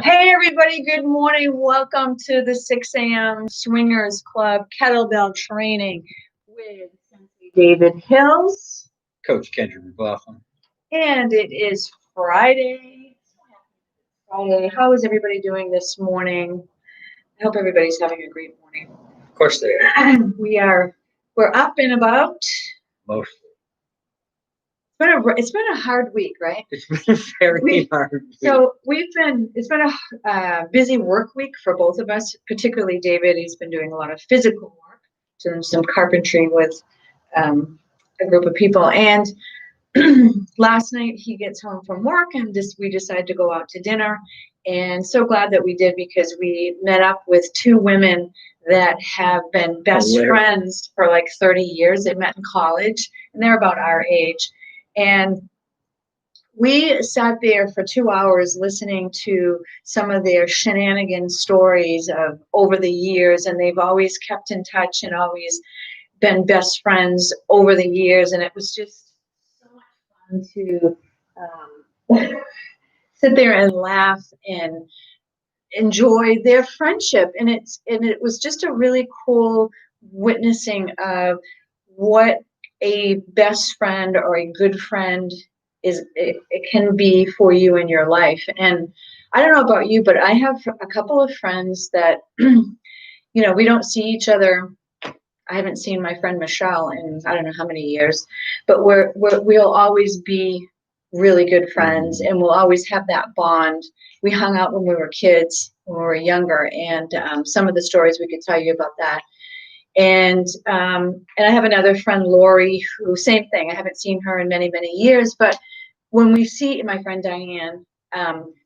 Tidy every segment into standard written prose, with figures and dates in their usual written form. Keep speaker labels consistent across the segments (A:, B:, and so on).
A: Hey everybody, good morning. Welcome to the 6 a.m. Swingers Club Kettlebell training with Sensei David Hills.
B: Coach Kendra McLaughlin.
A: And it is Friday. How is everybody doing this morning? I hope everybody's having a great morning.
B: Of course they are.
A: We're up and about.
B: Mostly.
A: It's been a hard week, right?
B: It's been a very hard week.
A: So it's been a busy work week for both of us, particularly David. He's been doing a lot of physical work, doing some carpentry with a group of people. And last night he gets home from work and we decided to go out to dinner. And so glad that we did, because we met up with two women that have been best friends for like 30 years. They met in college and they're about our age. And we sat there for 2 hours listening to some of their shenanigan stories of over the years, and they've always kept in touch and always been best friends over the years. And it was just so much fun to sit there and laugh and enjoy their friendship. And it was just a really cool witnessing of what a best friend or a good friend it can be for you in your life. And I don't know about you, but I have a couple of friends that, we don't see each other. I haven't seen my friend Michelle in I don't know how many years, but we'll always be really good friends, and we'll always have that bond. We hung out when we were kids, when we were younger, and some of the stories we could tell you about that. And I have another friend, Lori, who same thing. I haven't seen her in many, many years, but when we see my friend Diane,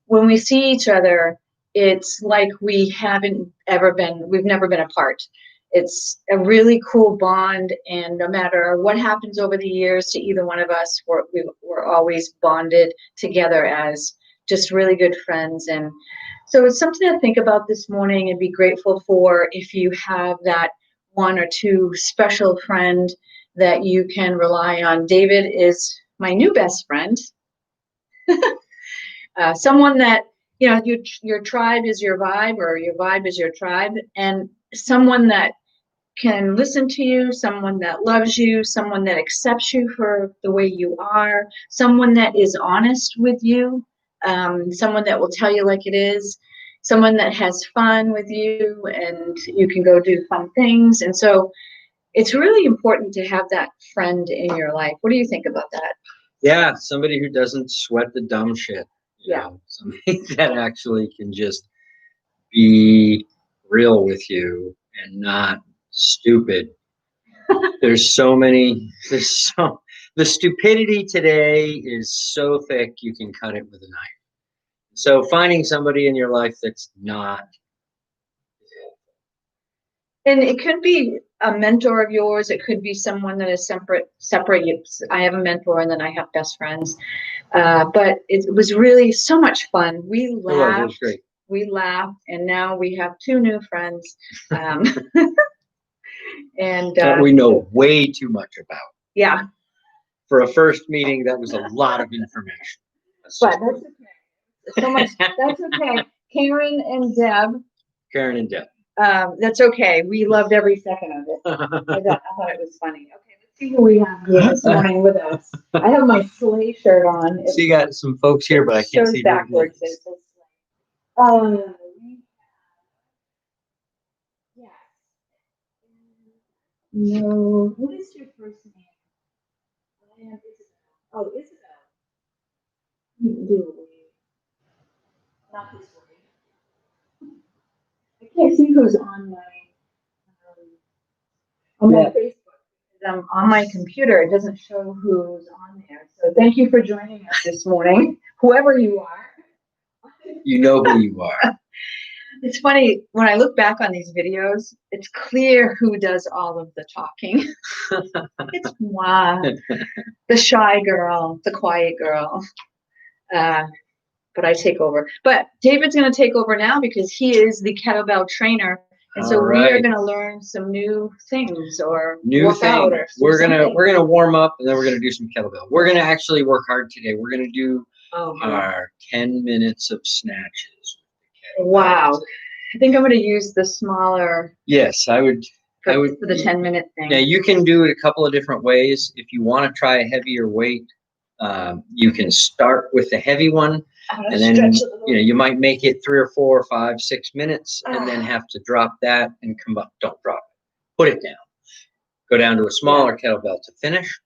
A: when we see each other, it's like we've never been apart. It's a really cool bond, and no matter what happens over the years to either one of us, we're always bonded together as just really good friends. And so it's something to think about this morning and be grateful for if you have that one or two special friend that you can rely on. David is my new best friend. Someone that, your tribe is your vibe, or your vibe is your tribe, and someone that can listen to you, someone that loves you, someone that accepts you for the way you are, someone that is honest with you, someone that will tell you like it is, someone that has fun with you and you can go do fun things. And so it's really important to have that friend in your life. What do you think about that?
B: Yeah, somebody who doesn't sweat the dumb shit. Somebody that actually can just be real with you and not stupid. The stupidity today is so thick you can cut it with a knife. So finding somebody in your life that's not.
A: And it could be a mentor of yours. It could be someone that is separate. I have a mentor and then I have best friends. But it was really so much fun. We laughed.
B: It was great.
A: We laughed, and now we have two new friends. And
B: that we know way too much about.
A: Yeah.
B: For a first meeting, that was a lot of information.
A: But that's okay. So much. That's okay. Karen and Deb. That's okay. We loved every second of it. I thought it was funny. Okay, let's see who we have here this morning with us. I have my sleigh shirt on.
B: So you got some folks here, but I can't see
A: backwards. Yeah. No. What is your first name? I am Isabel. Oh, Isabel. Not this way. I can't see who's on my Facebook. On my computer, it doesn't show who's on there. So thank you for joining us this morning, whoever you are.
B: You know who you are.
A: It's funny, when I look back on these videos, it's clear who does all of the talking. It's the shy girl, the quiet girl. But I take over. But David's going to take over now because he is the kettlebell trainer. And so we are going to learn some new things or work out. Or
B: we're gonna warm up, and then we're gonna do some kettlebell. We're gonna actually work hard today. We're gonna do are 10 minutes of snatches.
A: Wow. I think I'm going to use the smaller.
B: Yes, I would.
A: For the 10-minute thing.
B: Now you can do it a couple of different ways. If you want to try a heavier weight, you can start with the heavy one, and then you might make it 3 or 4 or 5, 6 minutes, and then have to drop that and come up. Don't drop it. Put it down. Go down to a smaller kettlebell to finish,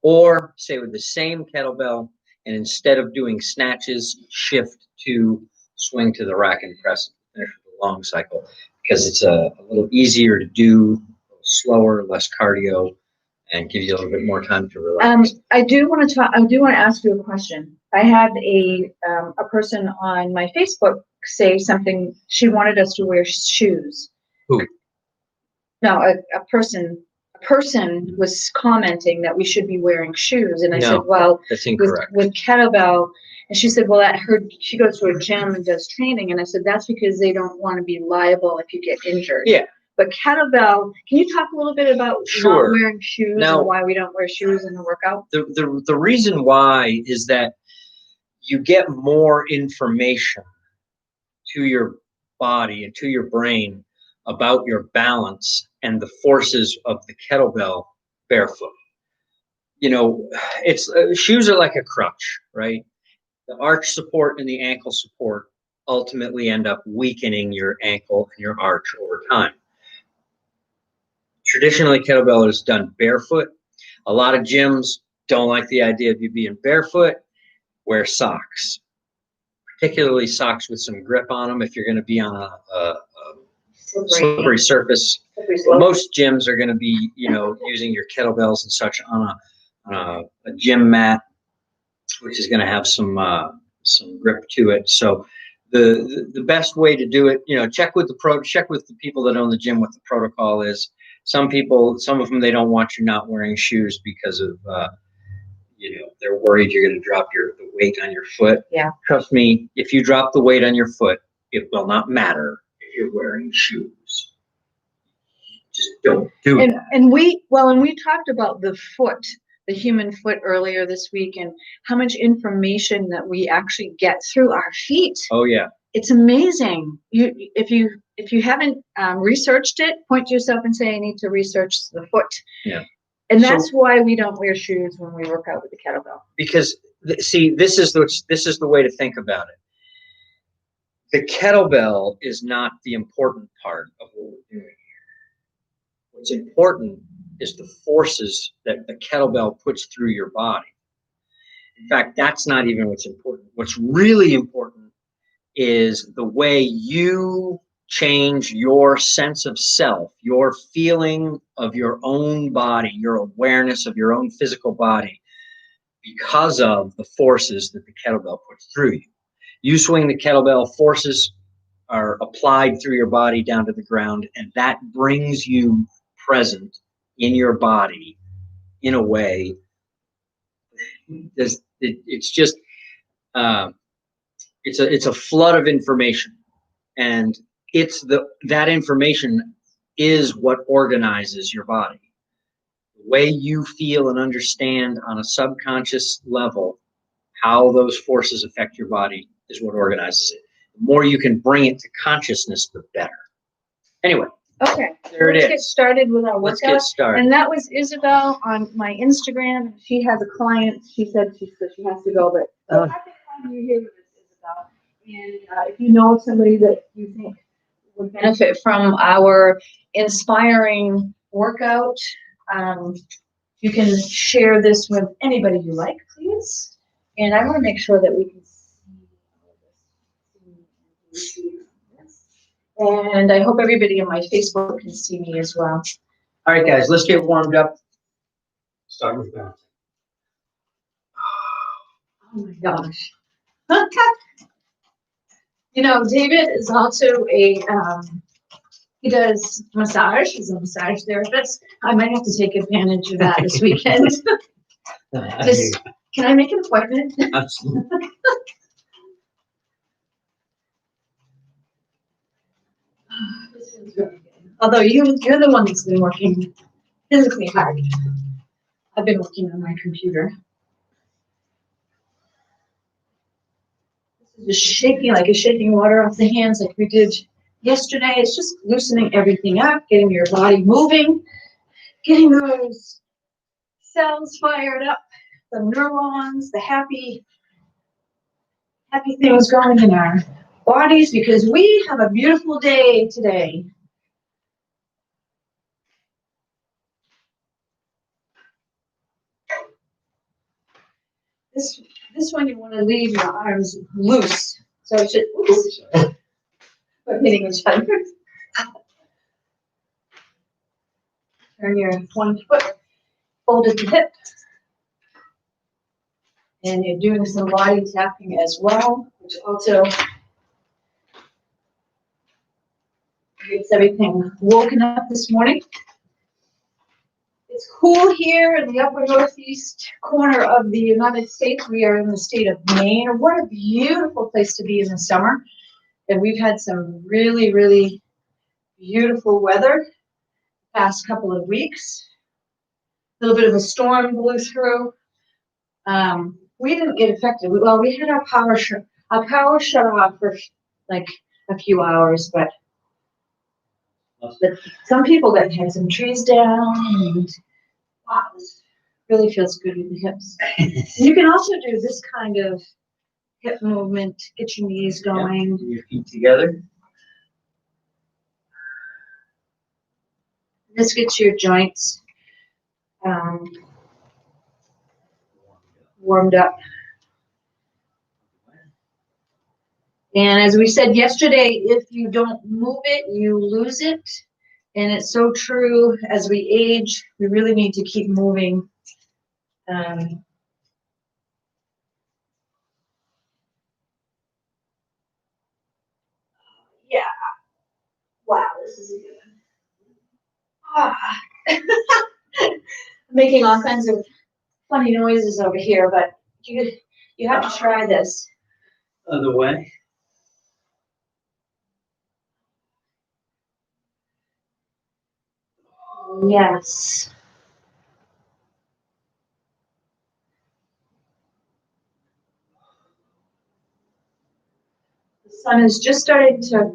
B: or say with the same kettlebell, and instead of doing snatches, shift to swing to the rack and press and finish with a long cycle, because it's a little easier to do, a little slower, less cardio, and give you a little bit more time to relax.
A: I do want to ask you a question. I had a person on my Facebook say something. She wanted us to wear shoes.
B: Who?
A: No, a person was commenting that we should be wearing shoes, and I said, well,
B: that's incorrect.
A: With kettlebell, and she said, well, she goes to a gym and does training, and I said, that's because they don't want to be liable if you get injured.
B: Yeah.
A: But kettlebell, can you talk a little bit about not wearing shoes and why we don't wear shoes in the workout?
B: The reason why is that you get more information to your body and to your brain about your balance and the forces of the kettlebell barefoot. It's shoes are like a crutch, right? The arch support and the ankle support ultimately end up weakening your ankle and your arch over time. Traditionally, kettlebell is done barefoot. A lot of gyms don't like the idea of you being barefoot. Wear socks, particularly socks with some grip on them if you're going to be on a slippery surface. Most gyms are going to be, using your kettlebells and such on a gym mat, which is going to have some grip to it. So the best way to do it, check with the people that own the gym what the protocol is. Some of them, they don't want you not wearing shoes because of they're worried you're going to drop the weight on your foot.
A: Yeah.
B: Trust me, if you drop the weight on your foot, it will not matter if you're wearing shoes. Just don't do it.
A: And we talked about the human foot earlier this week, and how much information that we actually get through our feet.
B: Oh yeah.
A: It's amazing. If you haven't researched it, point to yourself and say, I need to research the foot.
B: Yeah.
A: And that's why we don't wear shoes when we work out with the kettlebell.
B: Because see, this is the way to think about it. The kettlebell is not the important part of what we're doing here. What's important is the forces that the kettlebell puts through your body. In fact, that's not even what's important. What's really important is the way you change your sense of self, your feeling of your own body, your awareness of your own physical body, because of the forces that the kettlebell puts through you. You swing the kettlebell, forces are applied through your body down to the ground, and that brings you present in your body in a way. It's just it's a flood of information, and that information is what organizes your body. The way you feel and understand on a subconscious level how those forces affect your body is what organizes it. The more you can bring it to consciousness, the better. Anyway.
A: Okay. Let's get started with our workout.
B: Let's get started.
A: And that was Isabel on my Instagram. She has a client. She said she has to go, but I think you here with Isabel. And if you know somebody that you think would benefit from our inspiring workout, you can share this with anybody you like, please. And I want to make sure that we can see this. And I hope everybody on my Facebook can see me as well.
B: All right, guys, let's get warmed up. Start with bouncing.
A: Oh my gosh. David is also he does massage. He's a massage therapist. I might have to take advantage of that this weekend. Can I make an appointment?
B: Absolutely.
A: This feels really good. Although you're the one that's been working physically hard. I've been working on my computer. Just shaking, like you're shaking water off the hands like we did yesterday. It's just loosening everything up, getting your body moving, getting those cells fired up, the neurons, the happy things going in our bodies because we have a beautiful day today. This one you want to leave your arms loose. So it should, oops, we're hitting each other. Turn your one foot, fold at the hip. And you're doing some body tapping as well, which also gets everything woken up this morning. It's cool here in the upper northeast corner of the United States. We are in the state of Maine. What a beautiful place to be in the summer. And we've had some really, really beautiful weather the past couple of weeks. A little bit of a storm blew through. We didn't get affected. Well, we had our power shut off for like a few hours, but some people that had some trees down, and wow, this really feels good with the hips. You can also do this kind of hip movement, get your knees going.
B: Yeah, your feet together.
A: This gets your joints warmed up. And as we said yesterday, if you don't move it, you lose it. And it's so true. As we age, we really need to keep moving. Yeah. Wow, this is a good one. Ah. Making all kinds of funny noises over here, but you have to try this.
B: Other way.
A: Yes. The sun is just starting to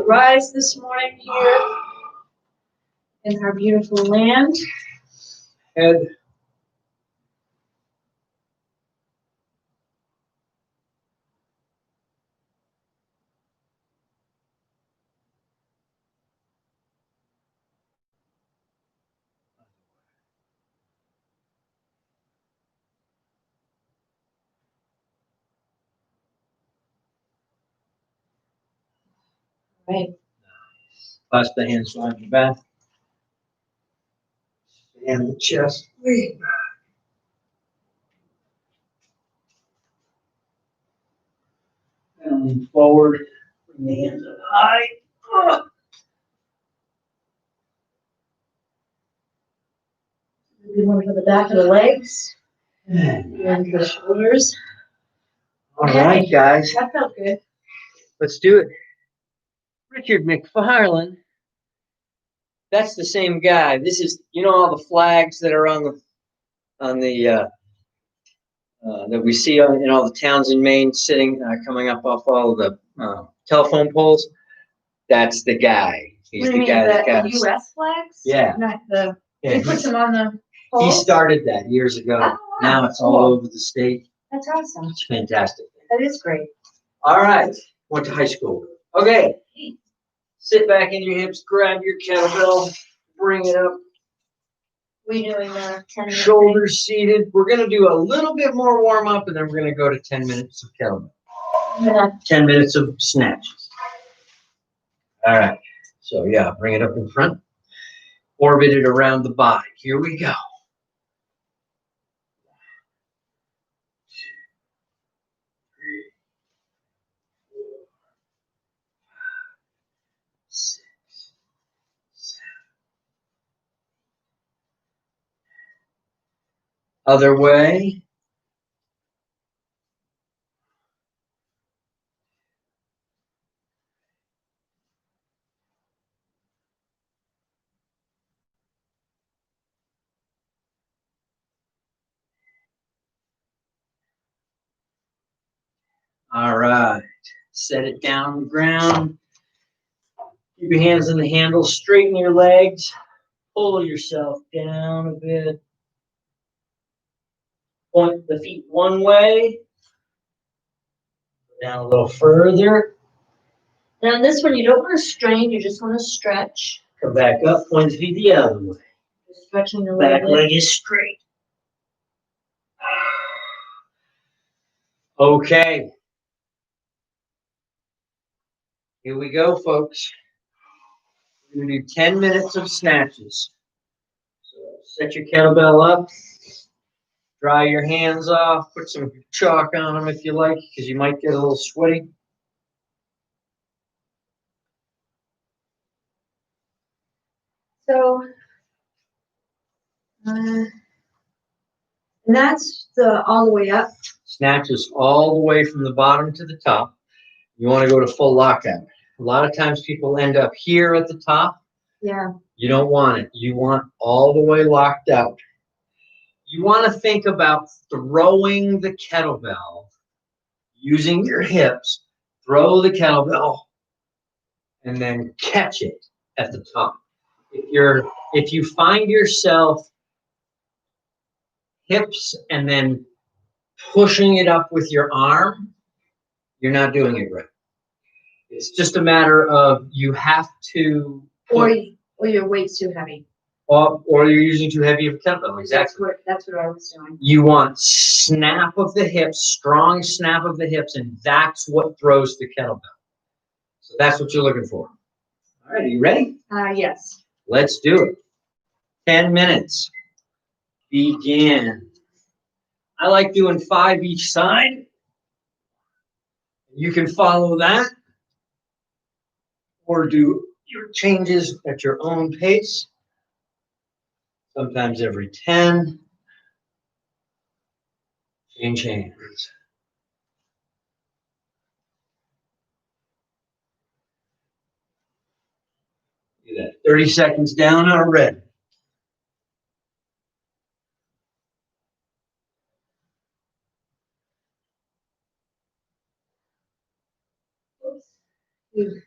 A: rise this morning here in our beautiful land.
B: Head.
A: Right.
B: Clasp the hands behind your back. And the chest. Lean back. And lean forward. Bring the hands up high.
A: Good one for the back of the legs and the shoulders.
B: All right, guys.
A: That felt good.
B: Let's do it. Richard McFarland. That's the same guy. This is, you know, all the flags that are on the that we see in all the towns in Maine sitting, coming up off all the telephone poles. That's the guy. He's
A: What do you
B: the guy that got
A: mean, the U.S. flags?
B: Yeah.
A: Not the.
B: Yeah,
A: He puts them on the
B: he
A: poles?
B: started that years ago.
A: Oh, wow.
B: Now it's all over the state.
A: That's awesome.
B: It's fantastic.
A: That is great.
B: All right. Went to high school. Okay. Sit back in your hips, grab your kettlebell, bring it up.
A: We doing 10
B: Shoulders seated. We're going to do a little bit more warm up and then we're going to go to 10 minutes of kettlebell.
A: Yeah.
B: 10 minutes of snatches. All right. So yeah, bring it up in front. Orbit it around the body. Here we go. 6, 7. Other way. All right. set it down on the ground. Keep your hands on the handle, straighten your legs, pull yourself down a bit. Point the feet one way, down a little further. Now on this one, you don't want to strain, you just want to stretch. Come back up, point the feet the other way. Just stretching the back leg is straight. Okay. Here we go, folks. We're going to do 10 minutes of snatches. So set your kettlebell up. Dry your hands off. Put some chalk on them if you like, because you might get a little sweaty.
A: So, and that's the all the way up.
B: Snatches all the way from the bottom to the top. You want to go to full lockout. A lot of times people end up here at the top.
A: Yeah.
B: You don't want it. You want all the way locked out. You want to think about throwing the kettlebell using your hips. Throw the kettlebell and then catch it at the top. If you find yourself hips and then pushing it up with your arm, you're not doing it right. It's just a matter of you have to,
A: Or your weight's too heavy.
B: or you're using too heavy of a kettlebell. Exactly.
A: That's what I was doing.
B: You want snap of the hips, strong snap of the hips, and that's what throws the kettlebell. So that's what you're looking for. All right, are you ready?
A: Yes.
B: Let's do it. 10 minutes. Begin. I like doing 5 each side. You can follow that or do your changes at your own pace. Sometimes every 10. Change hands. Do that. 30 seconds down on red.
A: You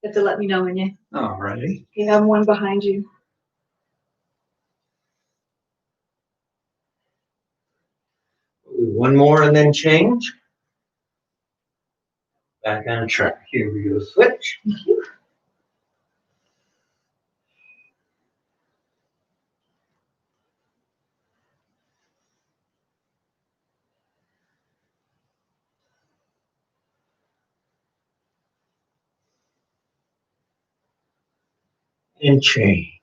A: have to let me know when you.
B: All righty.
A: You have one behind you.
B: One more and then change. Back on track. Here we go. Switch. And change.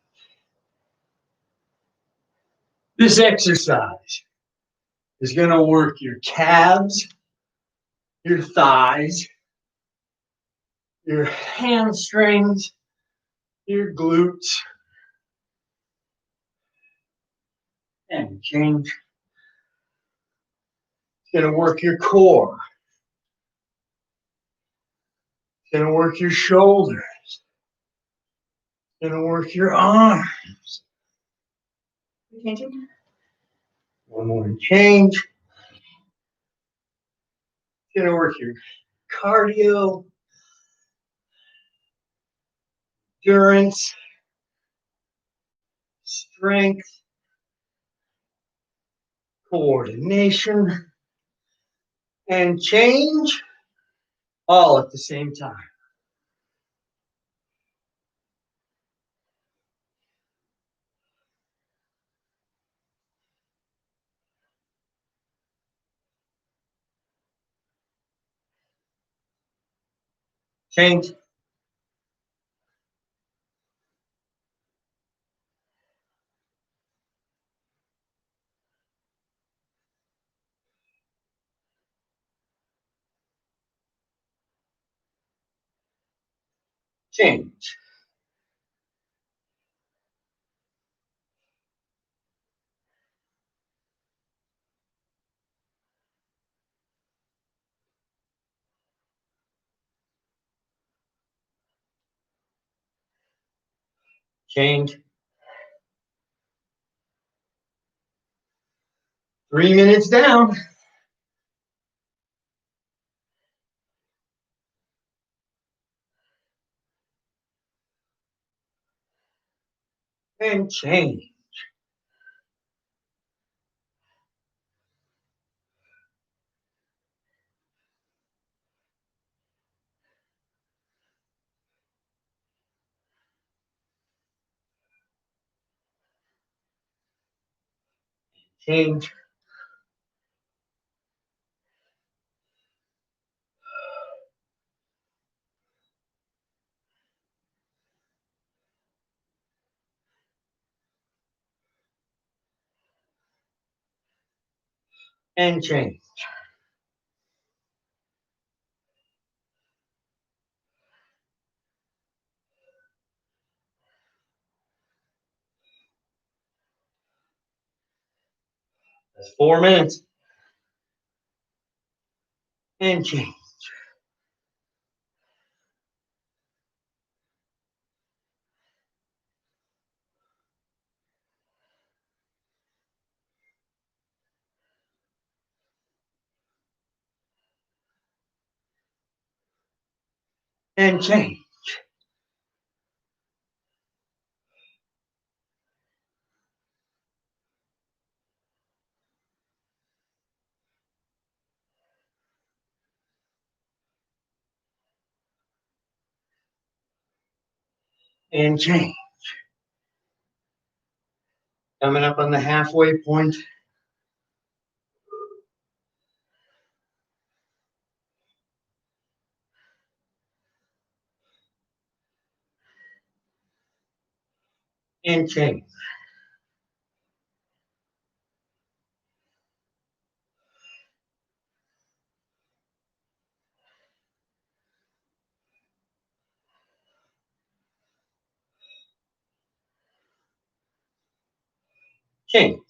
B: This exercise is going to work your calves, your thighs, your hamstrings, your glutes, and change. It's going to work your core. It's going to work your shoulders. It's going to work your arms.
A: Changing?
B: One more and change. It's going to work your cardio, endurance, strength, coordination, and change all at the same time. Change. Change. Change. 3 minutes down. and change. Change. And change. That's 4 minutes. And change. And change. And change. Coming up on the halfway point. And change. Change.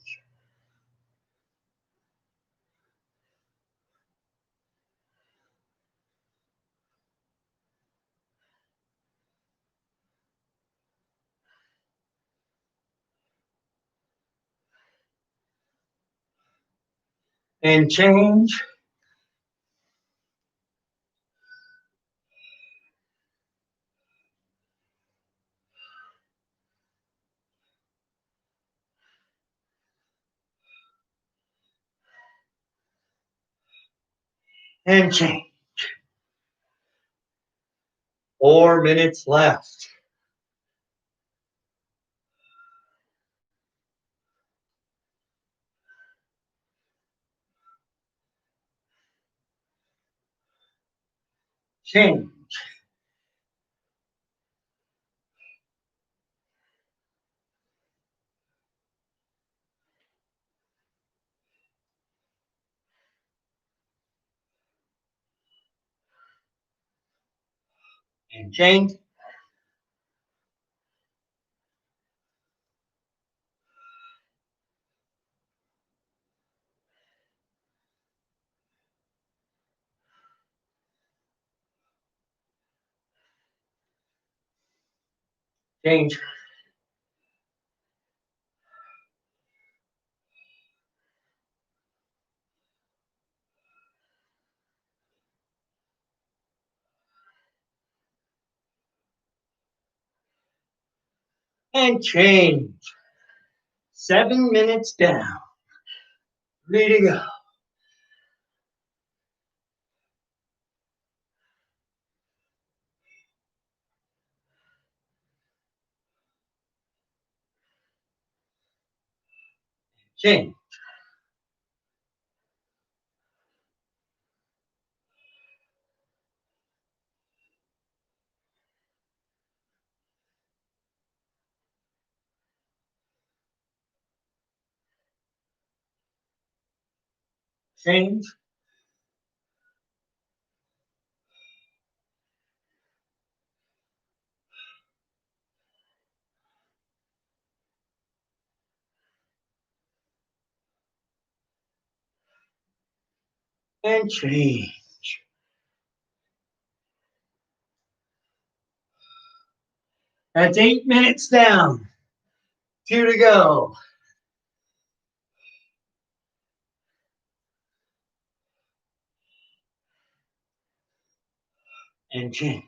B: And change. And change. 4 minutes left. Change. And change. Change. And change. 7 minutes down. Ready to go. Change. Change. And change. That's 8 minutes down. 2 to go. And change.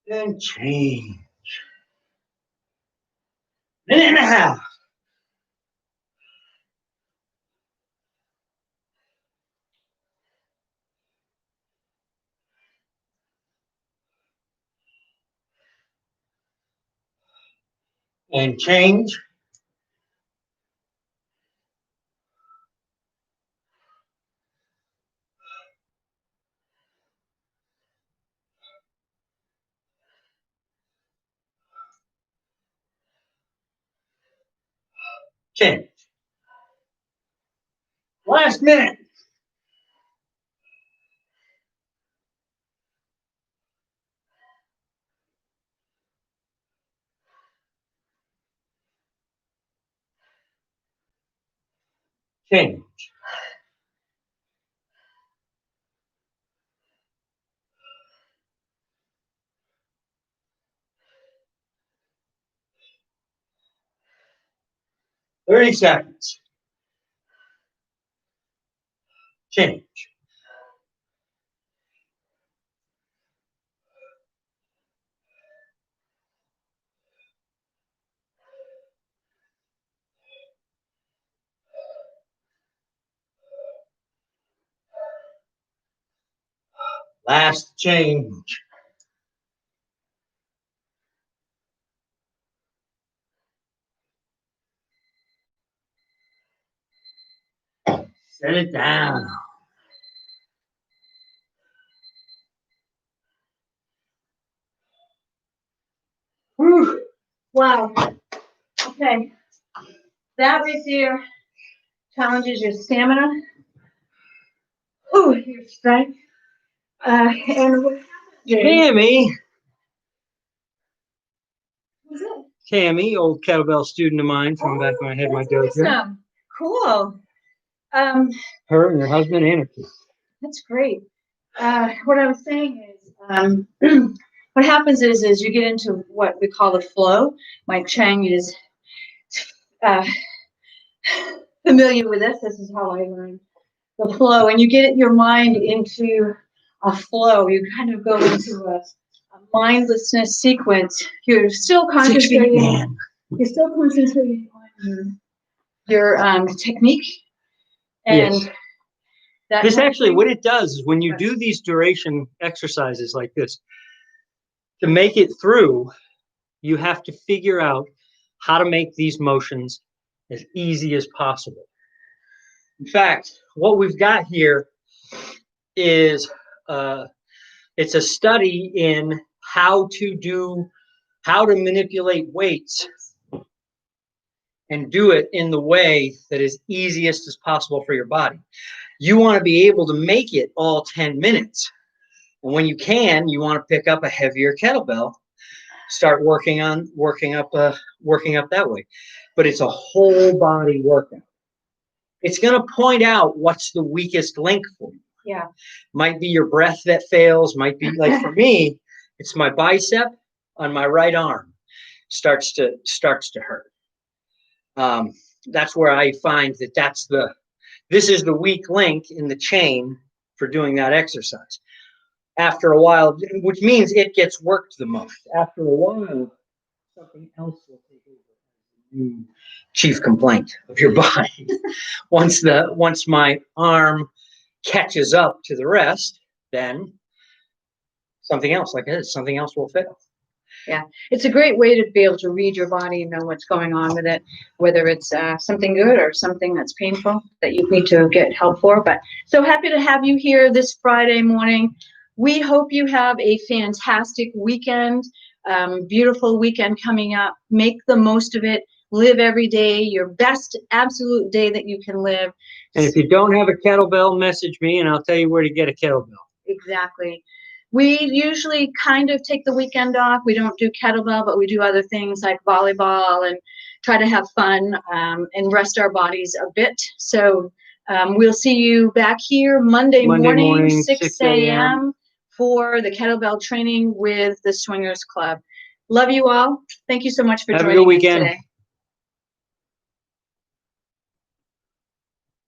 B: Then change. Minute and a half. And change. Change. Last minute. Change. Thirty seconds. Change. Last change. Set it down.
A: Whew. Wow. Okay. That right there challenges your stamina. Whew, your strength. And what
B: Tammy.
A: was it?
B: Tammy, old kettlebell student of mine from back when I had my dojo.
A: Awesome. Cool.
B: Her and her husband and her kids.
A: That's great. What I was saying is, what happens is you get into what we call the flow. Mike Chang is familiar with this. This is how I learned the flow. And you get your mind into a flow. You kind of go into a mindlessness sequence. You're still concentrating. You're still concentrating on your technique. And
B: yes. This actually, what it does is when you do these duration exercises like this, to make it through, you have to figure out how to make these motions as easy as possible. In fact, what we've got here is it's a study in how to manipulate weights and do it in the way that is easiest as possible for your body. You want to be able to make it all 10 minutes. And when you can, you want to pick up a heavier kettlebell, start working up that way. But it's a whole body workout. It's going to point out what's the weakest link for you.
A: Yeah.
B: Might be your breath that fails, might be like for me, it's my bicep on my right arm starts to hurt. That's where I find this is the weak link in the chain for doing that exercise. After a while, which means it gets worked the most. After a while, something else will take over as the new chief complaint of your body. Once my arm catches up to the rest, then something else will fail.
A: Yeah, it's a great way to be able to read your body and know what's going on with it, whether it's something good or something that's painful that you need to get help for. But so happy to have you here this Friday morning. We hope you have a fantastic weekend, beautiful weekend coming up. Make the most of it. Live every day, your best absolute day that you can live.
B: And if you don't have a kettlebell, message me and I'll tell you where to get a kettlebell.
A: Exactly. We usually kind of take the weekend off. We don't do kettlebell, but we do other things like volleyball and try to have fun and rest our bodies a bit. So we'll see you back here Monday morning 6 a.m. for the kettlebell training with the Swingers Club. Love you all. Thank you so much for joining us today.